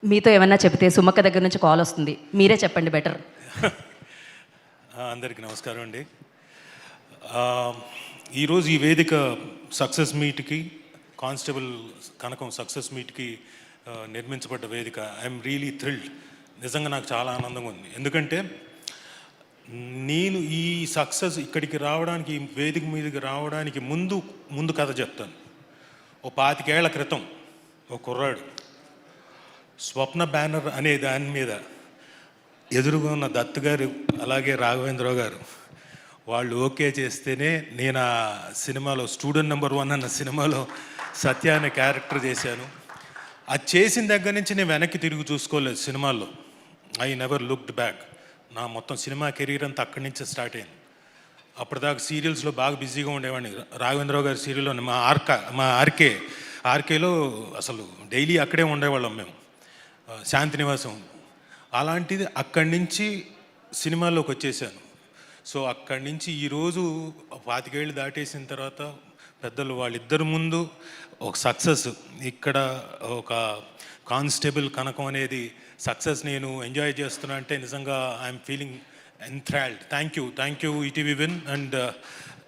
మీతో ఏమన్నా చెప్తే సుమక్క దగ్గర నుంచి కాల్ వస్తుంది, మీరే చెప్పండి బెటర్. అందరికీ నమస్కారం అండి. ఈరోజు ఈ వేదిక సక్సెస్ మీట్కి, కానిస్టేబుల్ కనకం సక్సెస్ మీట్కి నిర్మించబడ్డ వేదిక. I'm really thrilled. నిజంగా నాకు చాలా ఆనందంగా ఉంది. ఎందుకంటే నేను ఈ సక్సెస్ ఇక్కడికి రావడానికి, ఈ వేదిక మీదకి రావడానికి ముందు కథ చెప్తాను. ఓ 25 ఏళ్ల క్రితం ఓ కుర్రాడు స్వప్న బ్యానర్ అనే దాని మీద ఎదురుగా ఉన్న దత్ గారు, అలాగే రాఘవేంద్రరావు గారు వాళ్ళు ఓకే చేస్తేనే నేను ఆ సినిమాలో స్టూడెంట్ నెంబర్ 1 అన్న సినిమాలో సత్య అనే క్యారెక్టర్ చేశాను. అది చేసిన దగ్గర నుంచి నేను వెనక్కి తిరిగి చూసుకోలేదు సినిమాల్లో. I never looked back. నా మొత్తం సినిమా కెరీర్ అంతా అక్కడి నుంచే స్టార్ట్ అయింది. అప్పటిదాకా సీరియల్స్లో బాగా బిజీగా ఉండేవాడిని. రాఘవేంద్రరావు గారి సీరియల్లో మా ఆర్కేలో అసలు డైలీ అక్కడే ఉండేవాళ్ళం మేము, శాంతినివాసం. అలాంటిది అక్కడి నుంచి సినిమాల్లోకి వచ్చేసాను. సో అక్కడి నుంచి ఈరోజు 25 ఏళ్ళు దాటేసిన తర్వాత పెద్దలు వాళ్ళిద్దరు ముందు ఒక సక్సెస్, ఇక్కడ ఒక కానిస్టేబుల్ కనకం అనేది సక్సెస్ నేను ఎంజాయ్ చేస్తున్నా అంటే నిజంగా I'm feeling enthralled. Thank you ETV Win, and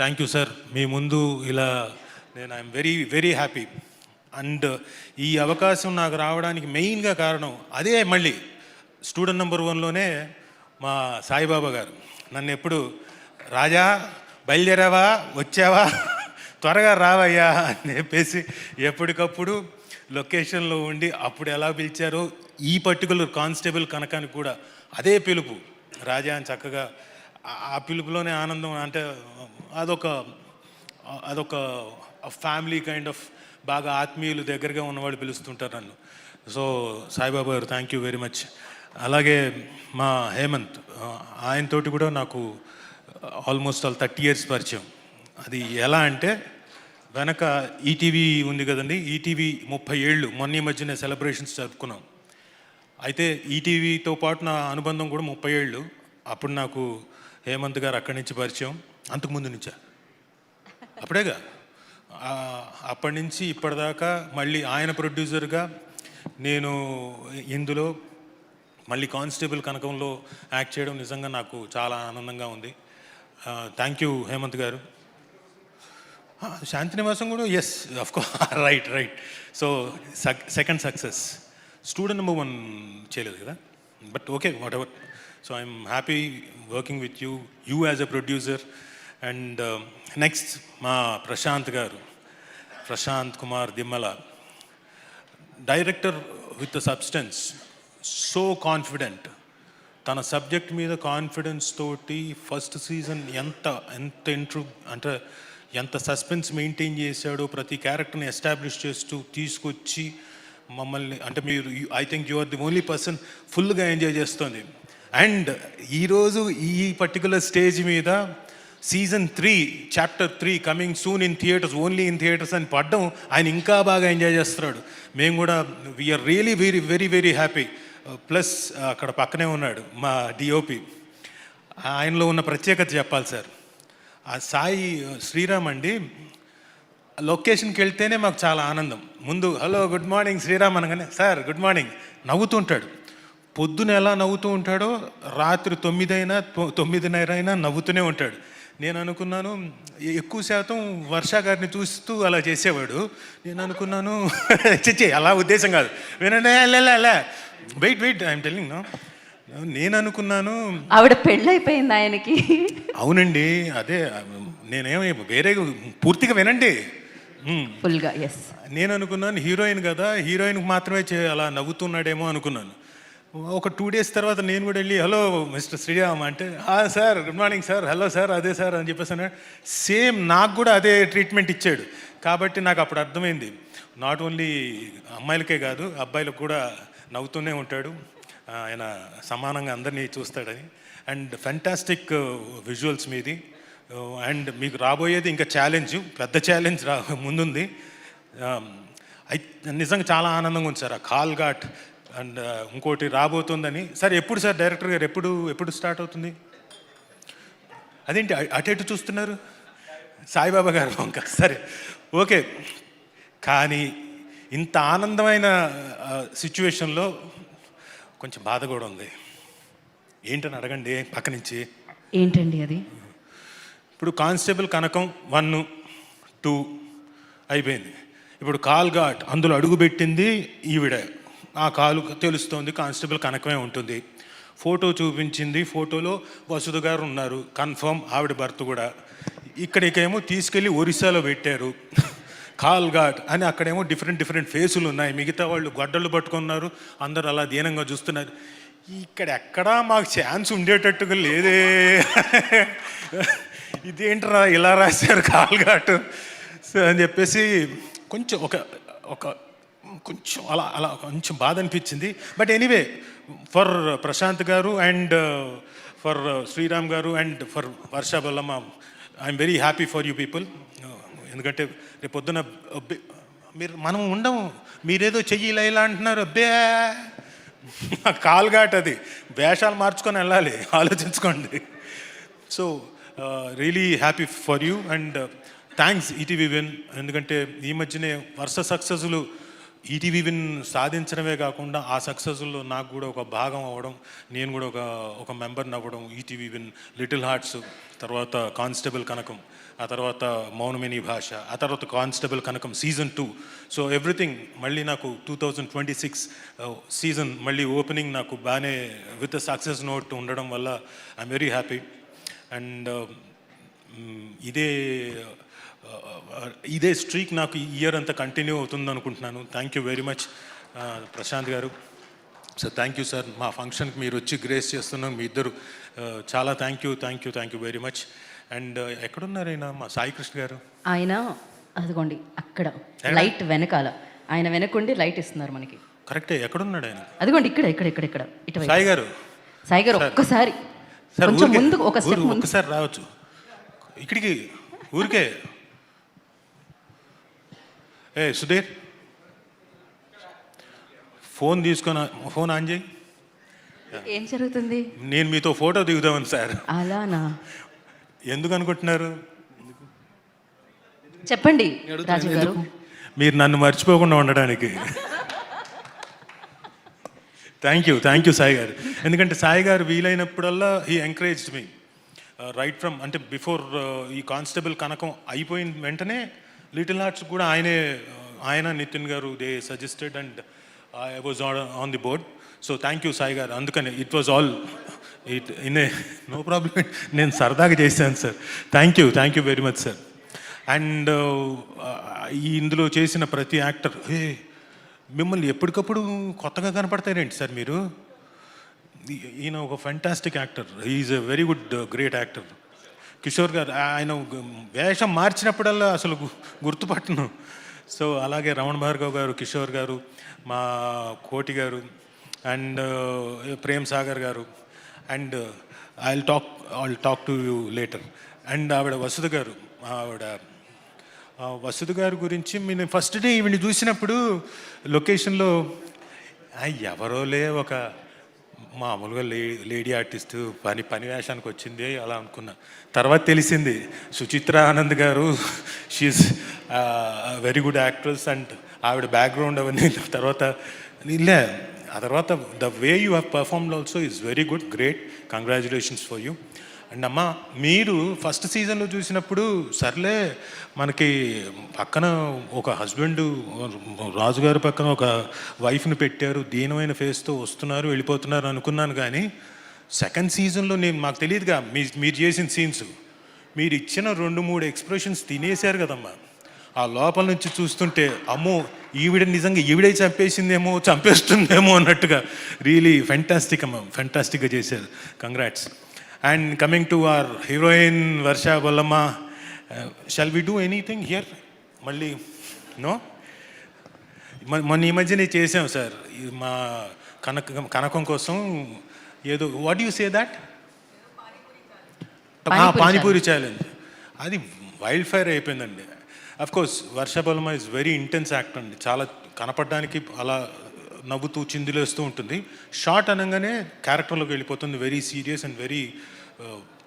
thank you sir. మీ ముందు ఇలా నేను I'm very very happy. And ఈ అవకాశం నాకు రావడానికి మెయిన్గా కారణం అదే, మళ్ళీ స్టూడెంట్ నెంబర్ 1లోనే మా సాయిబాబా గారు నన్ను ఎప్పుడు, రాజా బయలుదేరావా, వచ్చావా, త్వరగా రావయ్యా అని చెప్పేసి ఎప్పటికప్పుడు లొకేషన్లో ఉండి అప్పుడు ఎలా పిలిచారో ఈ పర్టికులర్ కానిస్టేబుల్ కనకానికి కూడా అదే పిలుపు, రాజా అని చక్కగా ఆ పిలుపులోనే ఆనందం. అంటే అదొక ఫ్యామిలీ కైండ్ ఆఫ్, బాగా ఆత్మీయులు దగ్గరగా ఉన్నవాళ్ళు పిలుస్తుంటారు నన్ను. సో సాయిబాబా గారు థ్యాంక్ యూ వెరీ మచ్. అలాగే మా హేమంత్, ఆయనతోటి కూడా నాకు ఆల్మోస్ట్ 30 years పరిచయం. అది ఎలా అంటే, వెనక ఈటీవీ ఉంది కదండి, ఈటీవీ 30 ఏళ్ళు మొన్న మధ్యనే సెలబ్రేషన్స్ జరుపుకున్నాం. అయితే ఈటీవీతో పాటు నా అనుబంధం కూడా 30 ఏళ్ళు. అప్పుడు నాకు హేమంత్ గారు అక్కడి నుంచి పరిచయం, అంతకుముందు నుంచా, అప్పుడేగా. అప్పటి నుంచి ఇప్పటిదాకా మళ్ళీ ఆయన ప్రొడ్యూసర్గా, నేను ఇందులో మళ్ళీ కానిస్టేబుల్ కనకంలో యాక్ట్ చేయడం నిజంగా నాకు చాలా ఆనందంగా ఉంది. Thank you Hemant garu. శాంతినివాసం కూడా, yes of course, right. So second success. Student number 1 చేయలేదు కదా, but okay, whatever. So I'm happy working with you as a producer. And next మా Prashanth Kumar Dimmala, director with the substance, so confident. తన subject మీద confidence తోటి first season ఎంత అంటే ఎంత suspense maintain చేశాడో, ప్రతి క్యారెక్టర్ని ఎస్టాబ్లిష్ చేస్తూ తీసుకొచ్చి మమ్మల్ని, అంటే మీరు, I think you are the only person ఫుల్గా ఎంజాయ్ చేస్తుంది. అండ్ ఈరోజు ఈ పర్టికులర్ స్టేజ్ మీద Season 3 Chapter 3 coming soon in theatres, only in theatres అని పడ్డం, ఆయన ఇంకా బాగా ఎంజాయ్ చేస్తున్నాడు. మేము కూడా we are really very very very happy. Plus అక్కడ పక్కనే ఉన్నాడు మా డిఓపి, ఆయనలో ఉన్న ప్రత్యేకత చెప్పాలి సార్. ఆ సాయి శ్రీరామ్ అండి, లొకేషన్కి వెళ్తేనే మాకు చాలా ఆనందం. ముందు హలో గుడ్ మార్నింగ్ శ్రీరామ్ అనగానే, సార్ గుడ్ మార్నింగ్, నవ్వుతుంటాడు. పొద్దున ఎలా నవ్వుతూ ఉంటాడో, రాత్రి 9 అయినా 9:30 అయినా నవ్వుతూనే ఉంటాడు. నేను అనుకున్నాను ఎక్కువ శాతం వర్ష గారిని చూస్తూ అలా చేసేవాడు. నేను అనుకున్నాను అలా ఉద్దేశం కాదు, వినండి, వెయిట్ ఐఎమ్ టెల్లింగ్ నో. నేను అనుకున్నాను ఆవిడ పెళ్ళైపోయింది ఆయనకి. అవునండి, అదే, నేనేమి వేరే, పూర్తిగా వినండి ఫుల్గా. ఎస్, నేను అనుకున్నాను హీరోయిన్ కదా, హీరోయిన్కి మాత్రమే అలా నవ్వుతున్నాడేమో అనుకున్నాను. ఒక 2 days తర్వాత నేను కూడా వెళ్ళి హలో మిస్టర్ శ్రీరామ్ అంటే, sir good morning sir, hello sir, అదే సార్ అని చెప్పేసి సేమ్ నాకు కూడా అదే ట్రీట్మెంట్ ఇచ్చాడు. కాబట్టి నాకు అప్పుడు అర్థమైంది, నాట్ ఓన్లీ అమ్మాయిలకే కాదు అబ్బాయిలకు కూడా నవ్వుతూనే ఉంటాడు ఆయన, సమానంగా అందరినీ చూస్తాడని. అండ్ ఫెంటాస్టిక్ విజువల్స్ మీది. అండ్ మీకు రాబోయేది ఇంకా పెద్ద ఛాలెంజ్ ముందుంది. నిజంగా చాలా ఆనందంగా ఉంది సార్ ఆ కాల్ ఘాట్. అండ్ ఇంకోటి రాబోతుందని. సార్ ఎప్పుడు సార్ డైరెక్టర్ గారు ఎప్పుడు స్టార్ట్ అవుతుంది? అదేంటి అటు చూస్తున్నారు సాయిబాబా గారు ఇంకా? సరే ఓకే. కానీ ఇంత ఆనందమైన సిచ్యువేషన్లో కొంచెం బాధ కూడా ఉంది. ఏంటని అడగండి పక్క నుంచి. ఏంటండి అది? ఇప్పుడు కానిస్టేబుల్ కనకం 1, 2 అయిపోయింది. ఇప్పుడు కాల్ ఘాట్ అందులో అడుగుపెట్టింది ఈవిడ. ఆ కాలు తెలుస్తోంది కానిస్టేబుల్ కనకమే ఉంటుంది. ఫోటో చూపించింది, ఫోటోలో వసుధ గారు ఉన్నారు, కన్ఫర్మ్ ఆవిడ భర్త కూడా. ఇక్కడికేమో తీసుకెళ్ళి ఒరిస్సాలో పెట్టారు కాల్ ఘాట్ అని. అక్కడేమో డిఫరెంట్ ఫేసులు ఉన్నాయి, మిగతా వాళ్ళు గొడ్డలు పట్టుకున్నారు, అందరూ అలా దీనంగా చూస్తున్నారు. ఇక్కడ ఎక్కడా మాకు ఛాన్స్ ఉండేటట్టుగా లేదే ఇదేంట్రా ఇలా రాశారు కాల్ ఘాట్ అని చెప్పేసి కొంచెం కొంచెం అలా కొంచెం బాధ అనిపించింది. బట్ ఎనీవే, ఫర్ ప్రశాంత్ గారు అండ్ ఫర్ శ్రీరామ్ గారు and for Varsha Bollamma, I'm very happy for you people. ఎందుకంటే రేపు పొద్దున మనం ఉండము, మీరేదో చెయ్యి ఇలా అంటున్నారు. అబ్బే కాల్ ఘాట్ అది, వేషాలు మార్చుకొని వెళ్ళాలి, ఆలోచించుకోండి. So really happy for you and thanks ETV win. ఎందుకంటే ఈ మధ్యనే వరుస సక్సెస్లు ఈటీవీ విన్ సాధించడమే కాకుండా ఆ సక్సెస్లో నాకు కూడా ఒక భాగం అవ్వడం, నేను కూడా ఒక మెంబర్ని అవ్వడం. ఈటీవీ విన్, లిటిల్ హార్ట్స్, తర్వాత కానిస్టేబుల్ కనకం, ఆ తర్వాత మౌనమిని భాష, ఆ తర్వాత కానిస్టేబుల్ కనకం సీజన్ 2. సో ఎవ్రీథింగ్ మళ్ళీ నాకు 2026 సీజన్ మళ్ళీ ఓపెనింగ్ నాకు బాగానే విత్ సక్సెస్ నోట్ ఉండడం వల్ల ఐఎమ్ వెరీ హ్యాపీ. అండ్ ఇదే స్ట్రీక్ నాకు ఈ ఇయర్ అంతా కంటిన్యూ అవుతుంది అనుకుంటున్నాను. Thank you very much Prashanth garu. So thank you sir, మా ఫంక్షన్కి మీరు వచ్చి గ్రేస్ చేస్తున్నాం మీ ఇద్దరు. చాలా thank you very much. And ఎక్కడున్నారు ఆయన, మా సాయి కృష్ణ గారు? ఆయన అదిగోండి అక్కడ లైట్ వెనకాల, ఆయన వెనకుండి లైట్ ఇస్తున్నారు మనకి. కరెక్టే, ఎక్కడున్నాడు ఆయన? అదిగోండి ఇక్కడ ఇటు సాయి గారు. ఒక్కసారి సార్ కొంచెం ముందు ఒక స్టెప్ ముందు ఒక్కసారి రావచ్చు ఇక్కడికి, ఊరికే. సుధీర్, ఫోన్ తీసుకొని ఫోన్ ఆన్ చేయి. ఏం జరుగుతుంది? నేను మీతో ఫోటో దిగుదామని సార్. అలానా? ఎందుకు అనుకుంటున్నారు? చెప్పండి రాజు గారు. మీరు నన్ను మర్చిపోకుండా ఉండడానికి. థ్యాంక్ యూ సాయి గారు. ఎందుకంటే సాయి గారు వీలైనప్పుడల్లా he encouraged me right from, అంటే బిఫోర్ ఈ కానిస్టేబుల్ కనకం అయిపోయిన వెంటనే లిటిల్ హార్ట్స్ కూడా ఆయన Nithin garu they suggested and I was on the board. So thank you Sai garu. అందుకని it was all no problem, నేను సరదాగా చేశాను sir. Thank you very much sir. And ఇందులో చేసిన ప్రతి యాక్టర్, మిమ్మల్ని ఎప్పటికప్పుడు కొత్తగా కనపడతారేంటి సార్ మీరు? ఈయన ఒక fantastic actor, is a very good great actor. Kishore గారు, ఆయన వేషం మార్చినప్పుడల్లా అసలు గుర్తుపట్టను. సో అలాగే రమణ భార్గవ్ గారు, కిషోర్ గారు, మా కోటి గారు అండ్ ప్రేమ్ సాగర్ గారు. And I talk to you later. And ఆవిడ వసుధ గారు, వసుధ గారి గురించి నేను ఫస్ట్ డే ఈవిని చూసినప్పుడు లొకేషన్లో ఎవరోలే ఒక మామూలుగా లేడీ ఆర్టిస్ట్ పని వేషానికి వచ్చింది అలా అనుకున్నా. తర్వాత తెలిసింది Suchitra Anand garu, she's very good actress and ఆవిడ బ్యాక్గ్రౌండ్ అవన్నీ. తర్వాత ఆ తర్వాత the way you have performed also is very good, great, congratulations for you. And అమ్మ, మీరు ఫస్ట్ సీజన్లో చూసినప్పుడు సర్లే మనకి పక్కన ఒక హస్బెండ్, రాజుగారి పక్కన ఒక వైఫ్ని పెట్టారు, దీనమైన ఫేస్తో వస్తున్నారు వెళ్ళిపోతున్నారు అనుకున్నాను. కానీ సెకండ్ సీజన్లో మాకు తెలియదుగా మీరు చేసిన సీన్స్, మీరు ఇచ్చిన 2-3 ఎక్స్ప్రెషన్స్ తినేశారు కదమ్మా. ఆ లోపల నుంచి చూస్తుంటే అమ్మో ఈవిడ నిజంగా ఈవిడే చంపేస్తుందేమో అన్నట్టుగా రియలీ ఫెంటాస్టిక్ అమ్మ, ఫెంటాస్టిక్గా చేశారు. Congrats. And coming to our heroine Varsha Bollamma, shall we do anything here? Malli, no? మొన్న ఈ మధ్యనే చేసాం సార్ మా కనకం కోసం ఏదో, what you say that, panipuri challenge. అది వైల్డ్ ఫైర్ అయిపోయిందండి. Of course Varsha Bollamma is very intense actor అండి. చాలా కనపడడానికి అలా నవ్వుతూ చిందులేస్తూ ఉంటుంది. షార్ట్ అనగానే క్యారెక్టర్లోకి వెళ్ళిపోతుంది. వెరీ సీరియస్ అండ్ వెరీ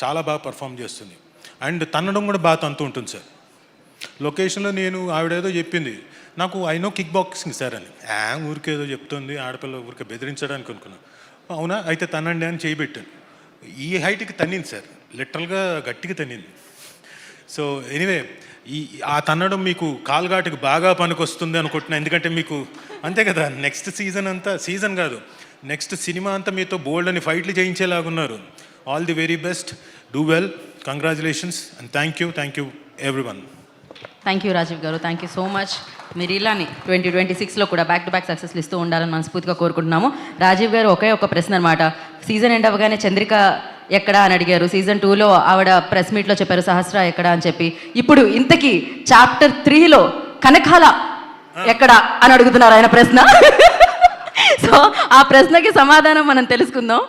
చాలా బాగా పర్ఫామ్ చేస్తుంది. అండ్ తన్నడం కూడా బాగా తంతూ ఉంటుంది సార్. లొకేషన్లో ఆవిడేదో చెప్పింది, నాకు I know kick boxing sir అని ఊరికేదో చెప్తుంది ఆడపిల్ల ఊరికే బెదిరించడానికి అనుకున్నాను. అవునా అయితే తనండి అని చేయబెట్టాను. ఈ హైట్కి తన్నింది సార్, లిటరల్గా గట్టిగా తన్నింది. సో ఎనీవే ఆ తన్నడం మీకు కాల్ఘాటుకి బాగా పనికొస్తుంది అనుకుంటున్నాను. ఎందుకంటే మీకు అంతే కదా, నెక్స్ట్ సీజన్ అంతా, సీజన్ కాదు నెక్స్ట్ సినిమా అంతా మీతో బోల్డ్ అని ఫైట్లు చేయించేలాగున్నారు. All the very best, do well, congratulations and thank you everyone. Thank you Rajeev garu, thank you so much. మీరు ఇలానే 2026లో కూడా బ్యాక్ టు బ్యాక్ సక్సెస్లు ఇస్తూ ఉండాలని మనస్ఫూర్తిగా కోరుకుంటున్నాము. రాజీవ్ గారు ఒకే ఒక ప్రశ్న అనమాట, సీజన్ ఎండ్ అవ్వగానే చంద్రిక ఎక్కడా అని అడిగారు. సీజన్ 2లో ఆవిడ ప్రెస్ మీట్లో చెప్పారు సహస్ర ఎక్కడా అని చెప్పి. ఇప్పుడు ఇంతకీ చాప్టర్ 3లో కనకాల ఎక్కడా అని అడుగుతున్నారు ఆయన ప్రశ్న. సో ఆ ప్రశ్నకి సమాధానం మనం తెలుసుకుందాం.